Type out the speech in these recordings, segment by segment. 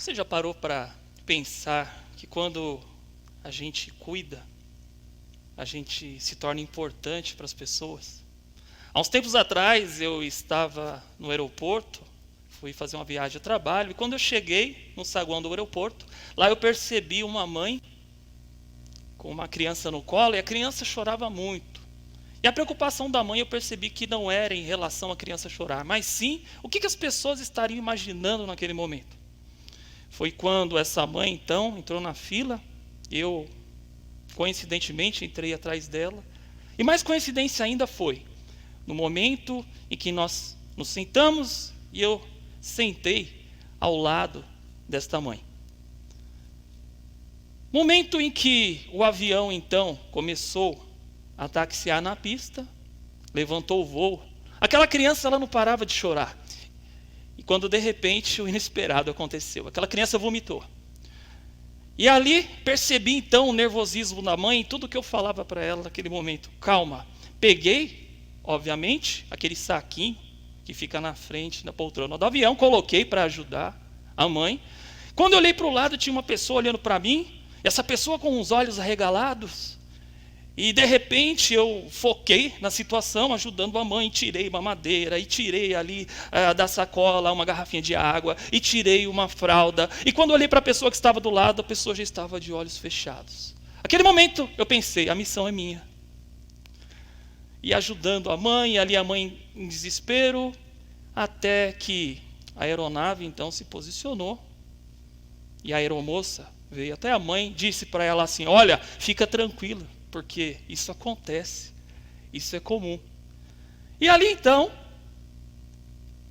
Você já parou para pensar que quando a gente cuida, a gente se torna importante para as pessoas? Há uns tempos atrás eu estava no aeroporto, fui fazer uma viagem a trabalho, e quando eu cheguei no saguão do aeroporto, lá eu percebi uma mãe com uma criança no colo, e a criança chorava muito. E a preocupação da mãe eu percebi que não era em relação à criança chorar, mas sim o que as pessoas estariam imaginando naquele momento. Foi quando essa mãe, então, entrou na fila, eu, coincidentemente, entrei atrás dela. E mais coincidência ainda foi, no momento em que nós nos sentamos e eu sentei ao lado desta mãe. Momento em que o avião, então, começou a taxiar na pista, levantou o voo. Aquela criança, ela não parava de chorar. E quando de repente o inesperado aconteceu, aquela criança vomitou. E ali percebi então o nervosismo da mãe, e tudo que eu falava para ela naquele momento. Calma, peguei, obviamente, aquele saquinho que fica na frente da poltrona do avião, coloquei para ajudar a mãe. Quando eu olhei para o lado, tinha uma pessoa olhando para mim, essa pessoa com os olhos arregalados. E de repente eu foquei na situação, ajudando a mãe, tirei uma madeira, e tirei ali da sacola uma garrafinha de água, e tirei uma fralda. E quando eu olhei para a pessoa que estava do lado, a pessoa já estava de olhos fechados. Naquele momento eu pensei, a missão é minha. E ajudando a mãe, ali a mãe em desespero, até que a aeronave então se posicionou, e a aeromoça veio até a mãe, disse para ela assim, olha, fica tranquila, porque isso acontece, isso é comum. E ali então,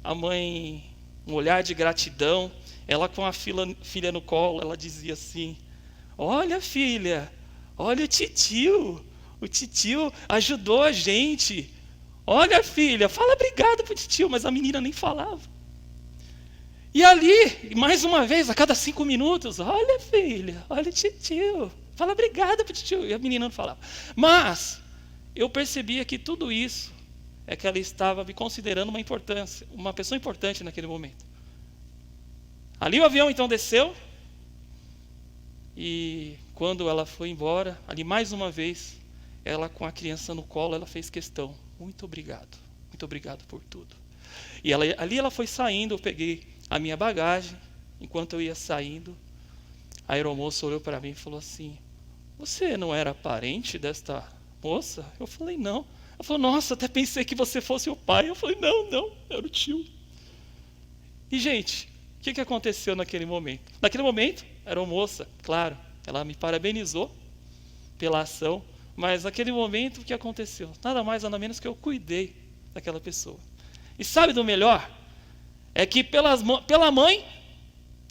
a mãe, um olhar de gratidão, ela com a filha no colo, ela dizia assim, olha filha, olha o titio ajudou a gente. Olha filha, fala obrigado pro titio, mas a menina nem falava. E ali, mais uma vez, a cada 5 minutos, olha filha, olha o titio, fala obrigado pro titio. E a menina não falava. Mas eu percebia que tudo isso é que ela estava me considerando uma pessoa importante naquele momento. Ali o avião então desceu, e quando ela foi embora, ali mais uma vez, ela com a criança no colo, ela fez questão. Muito obrigado por tudo. E ali ela foi saindo, eu peguei a minha bagagem. Enquanto eu ia saindo, a aeromoça olhou para mim e falou assim, você não era parente desta moça? Eu falei, não. Ela falou, nossa, até pensei que você fosse o pai. Eu falei, não, era o tio. E gente, o que aconteceu naquele momento? Naquele momento, a aeromoça, claro, ela me parabenizou pela ação, mas naquele momento o que aconteceu? Nada mais, nada menos que eu cuidei daquela pessoa. E sabe do melhor? É que pela mãe,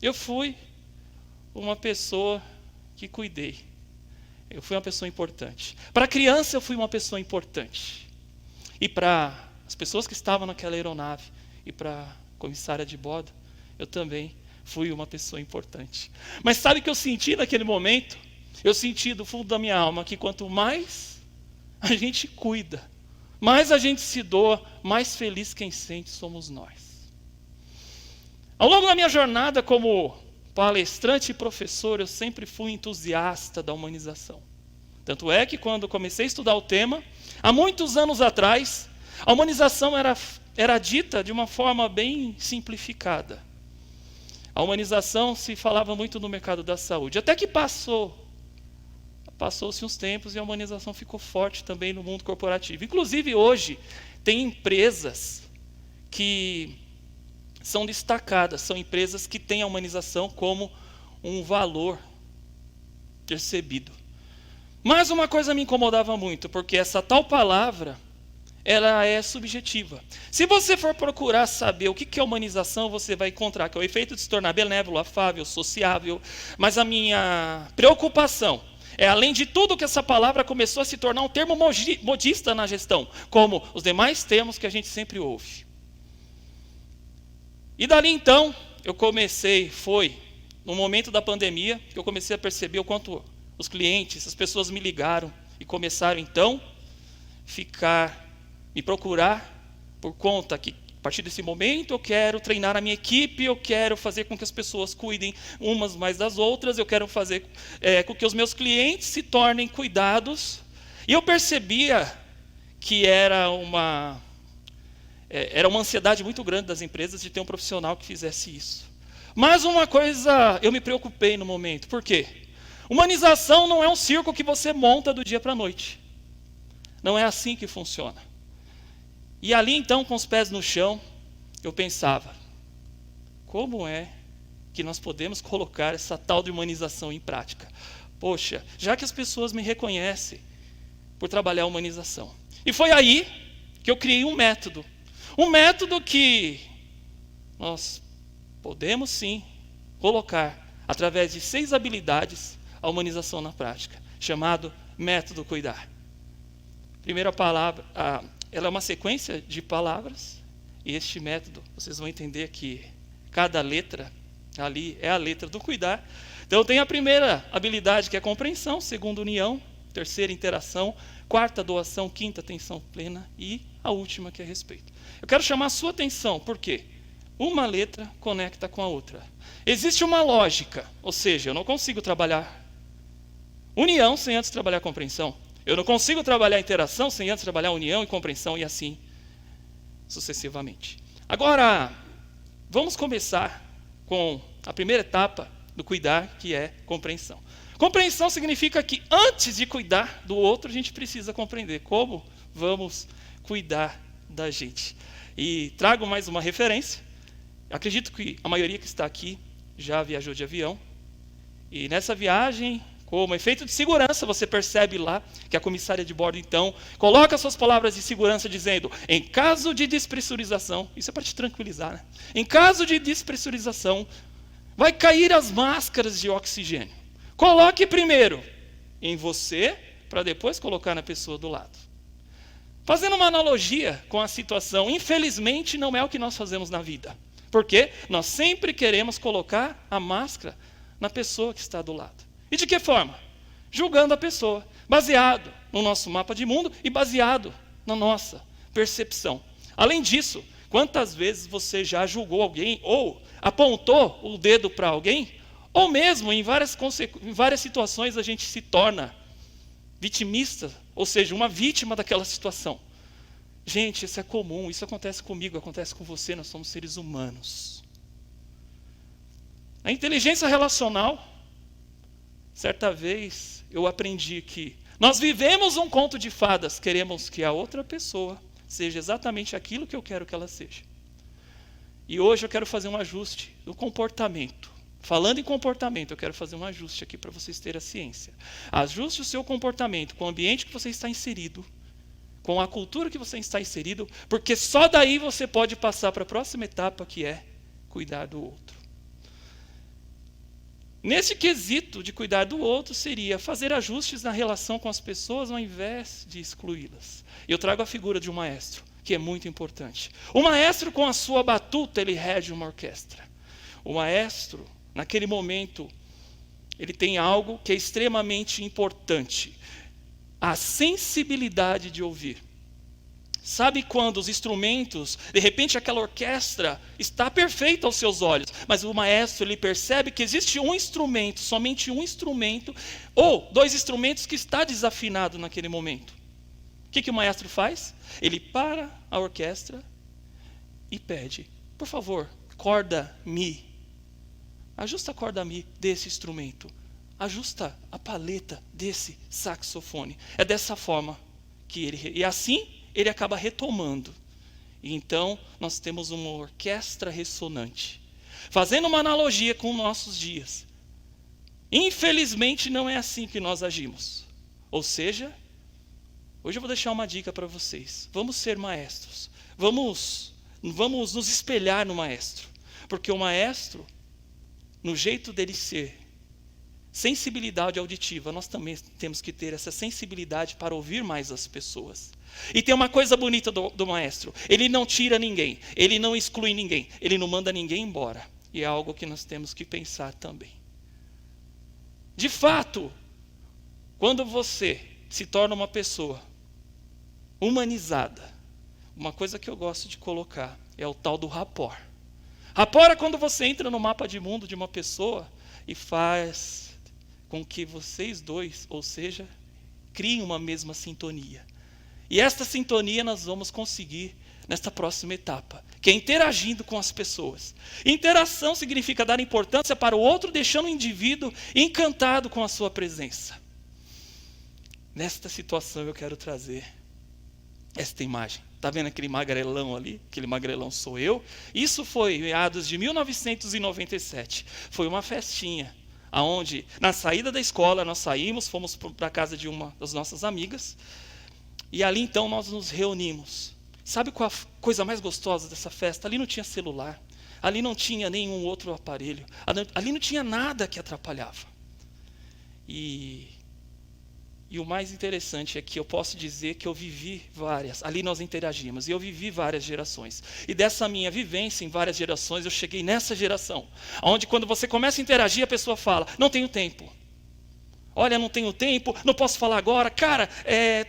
eu fui uma pessoa que cuidei. Eu fui uma pessoa importante. Para a criança, eu fui uma pessoa importante. E para as pessoas que estavam naquela aeronave, e para a comissária de bordo, eu também fui uma pessoa importante. Mas sabe o que eu senti naquele momento? Eu senti do fundo da minha alma que quanto mais a gente cuida, mais a gente se doa, mais feliz quem sente somos nós. Ao longo da minha jornada como palestrante e professor, eu sempre fui entusiasta da humanização. Tanto é que quando comecei a estudar o tema, há muitos anos atrás, a humanização era dita de uma forma bem simplificada. A humanização se falava muito no mercado da saúde, até que passou-se uns tempos e a humanização ficou forte também no mundo corporativo. Inclusive hoje tem empresas que são destacadas, são empresas que têm a humanização como um valor percebido. Mas uma coisa me incomodava muito, porque essa tal palavra, ela é subjetiva. Se você for procurar saber o que é humanização, você vai encontrar que é o efeito de se tornar benévolo, afável, sociável. Mas a minha preocupação é, além de tudo, que essa palavra começou a se tornar um termo modista na gestão, como os demais termos que a gente sempre ouve. E dali então, foi no momento da pandemia, que eu comecei a perceber o quanto os clientes, as pessoas me ligaram e começaram então me procurar por conta que partir desse momento, eu quero treinar a minha equipe, eu quero fazer com que as pessoas cuidem umas mais das outras, eu quero fazer com que os meus clientes se tornem cuidados. E eu percebia que era uma ansiedade muito grande das empresas de ter um profissional que fizesse isso. Mas uma coisa eu me preocupei no momento. Por quê? Humanização não é um circo que você monta do dia para a noite. Não é assim que funciona. E ali então, com os pés no chão, eu pensava, como é que nós podemos colocar essa tal de humanização em prática? Poxa, já que as pessoas me reconhecem por trabalhar a humanização. E foi aí que eu criei um método. Um método que nós podemos sim colocar, através de 6 habilidades, a humanização na prática, chamado método cuidar. Primeira palavra, ela é uma sequência de palavras, e este método, vocês vão entender que cada letra ali é a letra do cuidar. Então tem a primeira habilidade, que é compreensão, segunda, união, terceira, interação, quarta, doação, quinta, atenção plena, e a última, que é respeito. Eu quero chamar a sua atenção, por quê? Uma letra conecta com a outra. Existe uma lógica, ou seja, eu não consigo trabalhar união sem antes trabalhar compreensão. Eu não consigo trabalhar interação sem antes trabalhar união e compreensão, e assim sucessivamente. Agora, vamos começar com a primeira etapa do cuidar, que é compreensão. Compreensão significa que antes de cuidar do outro, a gente precisa compreender como vamos cuidar da gente. E trago mais uma referência. Acredito que a maioria que está aqui já viajou de avião. E nessa viagem, como efeito de segurança, você percebe lá que a comissária de bordo, então, coloca suas palavras de segurança dizendo, em caso de despressurização, isso é para te tranquilizar, né? Em caso de despressurização, vai cair as máscaras de oxigênio. Coloque primeiro em você, para depois colocar na pessoa do lado. Fazendo uma analogia com a situação, infelizmente não é o que nós fazemos na vida. Porque nós sempre queremos colocar a máscara na pessoa que está do lado. E de que forma? Julgando a pessoa, baseado no nosso mapa de mundo e baseado na nossa percepção. Além disso, quantas vezes você já julgou alguém ou apontou o dedo para alguém, ou mesmo em várias situações a gente se torna vitimista, ou seja, uma vítima daquela situação. Gente, isso é comum, isso acontece comigo, acontece com você, nós somos seres humanos. A inteligência relacional, certa vez eu aprendi que nós vivemos um conto de fadas, queremos que a outra pessoa seja exatamente aquilo que eu quero que ela seja. E hoje eu quero fazer um ajuste do comportamento. Falando em comportamento, eu quero fazer um ajuste aqui para vocês terem a ciência. Ajuste o seu comportamento com o ambiente que você está inserido, com a cultura que você está inserido, porque só daí você pode passar para a próxima etapa, que é cuidar do outro. Nesse quesito de cuidar do outro, seria fazer ajustes na relação com as pessoas ao invés de excluí-las. Eu trago a figura de um maestro, que é muito importante. O maestro, com a sua batuta, ele rege uma orquestra. O maestro, naquele momento, ele tem algo que é extremamente importante: a sensibilidade de ouvir. Sabe quando os instrumentos, de repente aquela orquestra está perfeita aos seus olhos, mas o maestro ele percebe que existe um instrumento, somente um instrumento, ou 2 instrumentos que está desafinado naquele momento. O que o maestro faz? Ele para a orquestra e pede, por favor, corda Mi. Ajusta a corda Mi desse instrumento. Ajusta a paleta desse saxofone. É dessa forma que e assim ele acaba retomando. E então nós temos uma orquestra ressonante. Fazendo uma analogia com nossos dias. Infelizmente não é assim que nós agimos. Ou seja, hoje eu vou deixar uma dica para vocês. Vamos ser maestros. Vamos nos espelhar no maestro. Porque o maestro, no jeito dele ser, sensibilidade auditiva, nós também temos que ter essa sensibilidade para ouvir mais as pessoas. E tem uma coisa bonita do maestro: ele não tira ninguém, ele não exclui ninguém, ele não manda ninguém embora. E é algo que nós temos que pensar também. De fato, quando você se torna uma pessoa humanizada, uma coisa que eu gosto de colocar é o tal do rapport. Rapport é quando você entra no mapa de mundo de uma pessoa e faz com que vocês dois, ou seja, criem uma mesma sintonia. E esta sintonia nós vamos conseguir nesta próxima etapa, que é interagindo com as pessoas. Interação significa dar importância para o outro, deixando o indivíduo encantado com a sua presença. Nesta situação eu quero trazer esta imagem. Está vendo aquele magrelão ali? Aquele magrelão sou eu. Isso foi meados de 1997. Foi uma festinha, onde na saída da escola nós saímos, fomos para a casa de uma das nossas amigas, e ali então nós nos reunimos. Sabe qual a coisa mais gostosa dessa festa? Ali não tinha celular, ali não tinha nenhum outro aparelho, ali não tinha nada que atrapalhava. E o mais interessante é que eu posso dizer que eu vivi várias, ali nós interagimos, e eu vivi várias gerações. E dessa minha vivência em várias gerações, eu cheguei nessa geração, onde quando você começa a interagir, a pessoa fala, não tenho tempo. Olha, não tenho tempo, não posso falar agora, cara,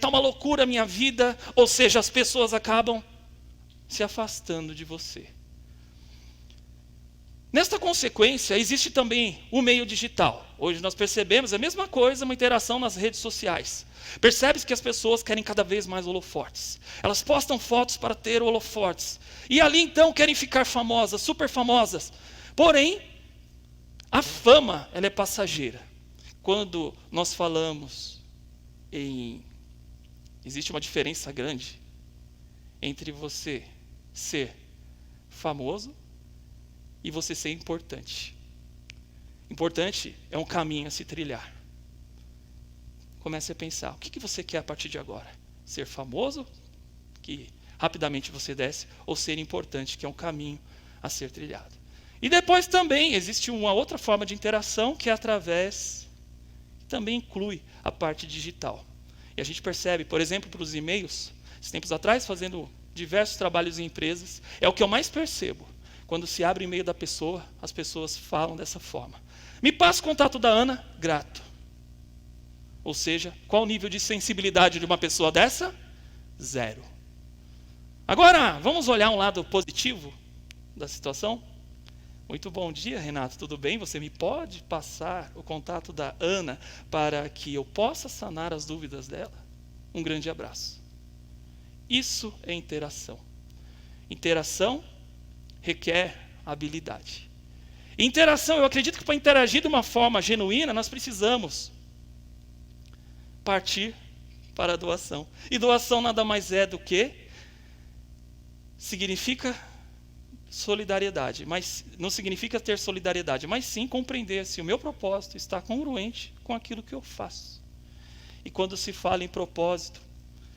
tá uma loucura a minha vida. Ou seja, as pessoas acabam se afastando de você. Nesta consequência, existe também o meio digital. Hoje nós percebemos a mesma coisa, uma interação nas redes sociais. Percebe-se que as pessoas querem cada vez mais holofotes. Elas postam fotos para ter holofotes. E ali então querem ficar famosas, super famosas. Porém, a fama, ela é passageira. Quando nós falamos existe uma diferença grande entre você ser famoso e você ser importante. Importante é um caminho a se trilhar. Comece a pensar, o que você quer a partir de agora? Ser famoso, que rapidamente você desce, ou ser importante, que é um caminho a ser trilhado. E depois também existe uma outra forma de interação, que é através, também inclui a parte digital. E a gente percebe, por exemplo, para os e-mails, esses tempos atrás, fazendo diversos trabalhos em empresas, é o que eu mais percebo. Quando se abre o e-mail da pessoa, as pessoas falam dessa forma. Me passa o contato da Ana, grato. Ou seja, qual o nível de sensibilidade de uma pessoa dessa? 0. Agora, vamos olhar um lado positivo da situação? Muito bom dia, Renato, tudo bem? Você me pode passar o contato da Ana para que eu possa sanar as dúvidas dela? Um grande abraço. Isso é interação. Interação requer habilidade. Interação, eu acredito que para interagir de uma forma genuína, nós precisamos partir para a doação. E doação nada mais é do que significa solidariedade, mas não significa ter solidariedade, mas sim compreender se o meu propósito está congruente com aquilo que eu faço. E quando se fala em propósito,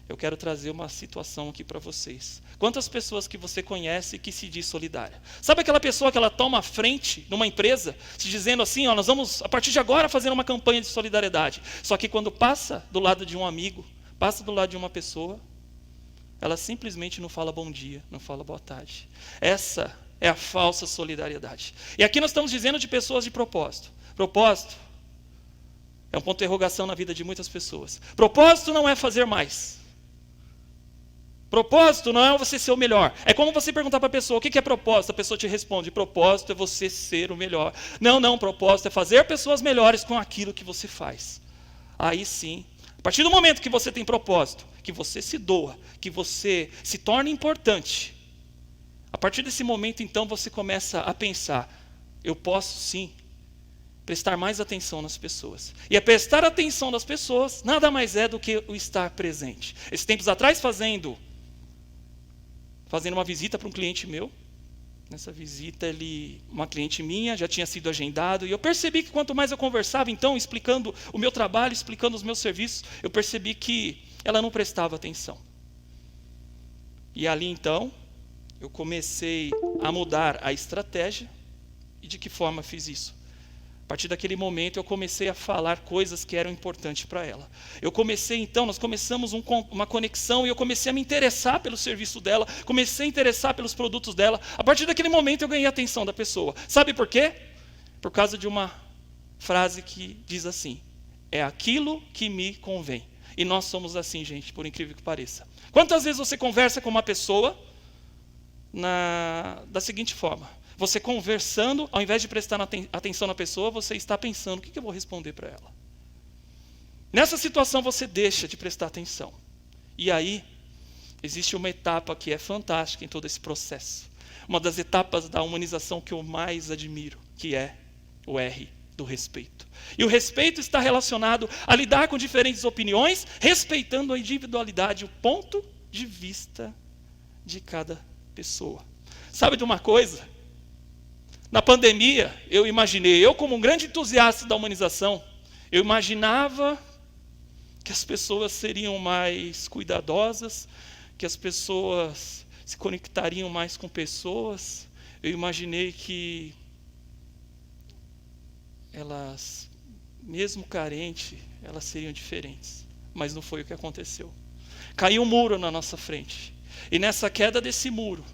eu quero trazer uma situação aqui para vocês. Quantas pessoas que você conhece que se diz solidária? Sabe aquela pessoa que ela toma a frente numa empresa, se dizendo assim, nós vamos a partir de agora fazer uma campanha de solidariedade. Só que quando passa do lado de um amigo, passa do lado de uma pessoa, ela simplesmente não fala bom dia, não fala boa tarde. Essa é a falsa solidariedade. E aqui nós estamos dizendo de pessoas de propósito. Propósito é um ponto de interrogação na vida de muitas pessoas. Propósito não é fazer mais. Propósito não é você ser o melhor. É como você perguntar para a pessoa, o que é propósito? A pessoa te responde, propósito é você ser o melhor. Não, propósito é fazer pessoas melhores com aquilo que você faz. Aí sim, a partir do momento que você tem propósito, que você se doa, que você se torna importante, a partir desse momento então você começa a pensar, eu posso sim prestar mais atenção nas pessoas. E a prestar atenção nas pessoas nada mais é do que o estar presente. Esses tempos atrás fazendo uma visita para um cliente meu. Nessa visita, uma cliente minha, já tinha sido agendado, e eu percebi que quanto mais eu conversava, então, explicando o meu trabalho, explicando os meus serviços, eu percebi que ela não prestava atenção. E ali, então, eu comecei a mudar a estratégia. E de que forma fiz isso? A partir daquele momento, eu comecei a falar coisas que eram importantes para ela. Nós começamos uma conexão e eu comecei a me interessar pelo serviço dela, comecei a interessar pelos produtos dela. A partir daquele momento, eu ganhei a atenção da pessoa. Sabe por quê? Por causa de uma frase que diz assim, é aquilo que me convém. E nós somos assim, gente, por incrível que pareça. Quantas vezes você conversa com uma pessoa, da seguinte forma: você conversando, ao invés de prestar atenção na pessoa, você está pensando, o que eu vou responder para ela? Nessa situação você deixa de prestar atenção. E aí, existe uma etapa que é fantástica em todo esse processo. Uma das etapas da humanização que eu mais admiro, que é o R do respeito. E o respeito está relacionado a lidar com diferentes opiniões, respeitando a individualidade, o ponto de vista de cada pessoa. Sabe de uma coisa? Na pandemia, eu como um grande entusiasta da humanização, eu imaginava que as pessoas seriam mais cuidadosas, que as pessoas se conectariam mais com pessoas. Eu imaginei que elas, mesmo carentes, elas seriam diferentes. Mas não foi o que aconteceu. Caiu um muro na nossa frente. E nessa queda desse muro,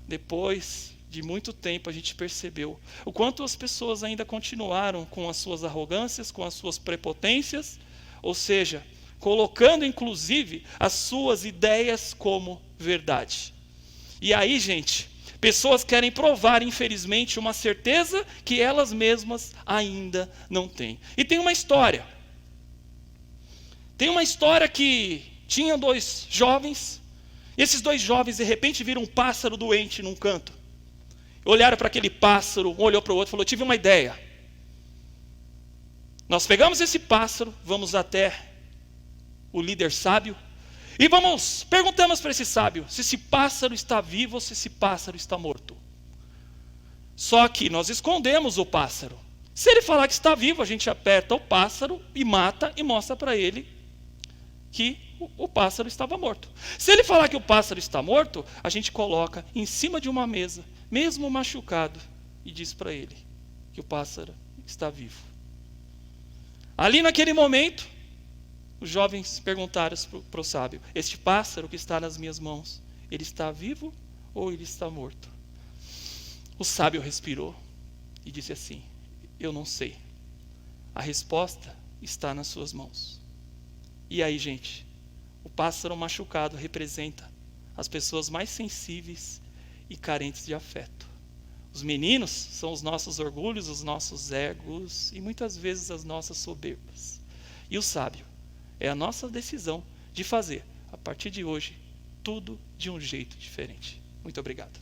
depois de muito tempo, a gente percebeu o quanto as pessoas ainda continuaram com as suas arrogâncias, com as suas prepotências, ou seja, colocando inclusive as suas ideias como verdade. E aí, gente, pessoas querem provar, infelizmente, uma certeza que elas mesmas ainda não têm. E tem uma história. Tem uma história que tinha 2 jovens, e esses 2 jovens de repente viram um pássaro doente num canto. Olharam para aquele pássaro, um olhou para o outro e falou: tive uma ideia. Nós pegamos esse pássaro, vamos até o líder sábio, e perguntamos para esse sábio se esse pássaro está vivo ou se esse pássaro está morto. Só que nós escondemos o pássaro. Se ele falar que está vivo, a gente aperta o pássaro e mata e mostra para ele que o pássaro estava morto. Se ele falar que o pássaro está morto, a gente coloca em cima de uma mesa, mesmo machucado, e diz para ele que o pássaro está vivo. Ali naquele momento, os jovens perguntaram para o sábio: este pássaro que está nas minhas mãos, ele está vivo ou ele está morto? O sábio respirou e disse assim: eu não sei. A resposta está nas suas mãos. E aí, gente, o pássaro machucado representa as pessoas mais sensíveis e carentes de afeto. Os meninos são os nossos orgulhos, os nossos egos e muitas vezes as nossas soberbas. E o sábio é a nossa decisão de fazer, a partir de hoje, tudo de um jeito diferente. Muito obrigado.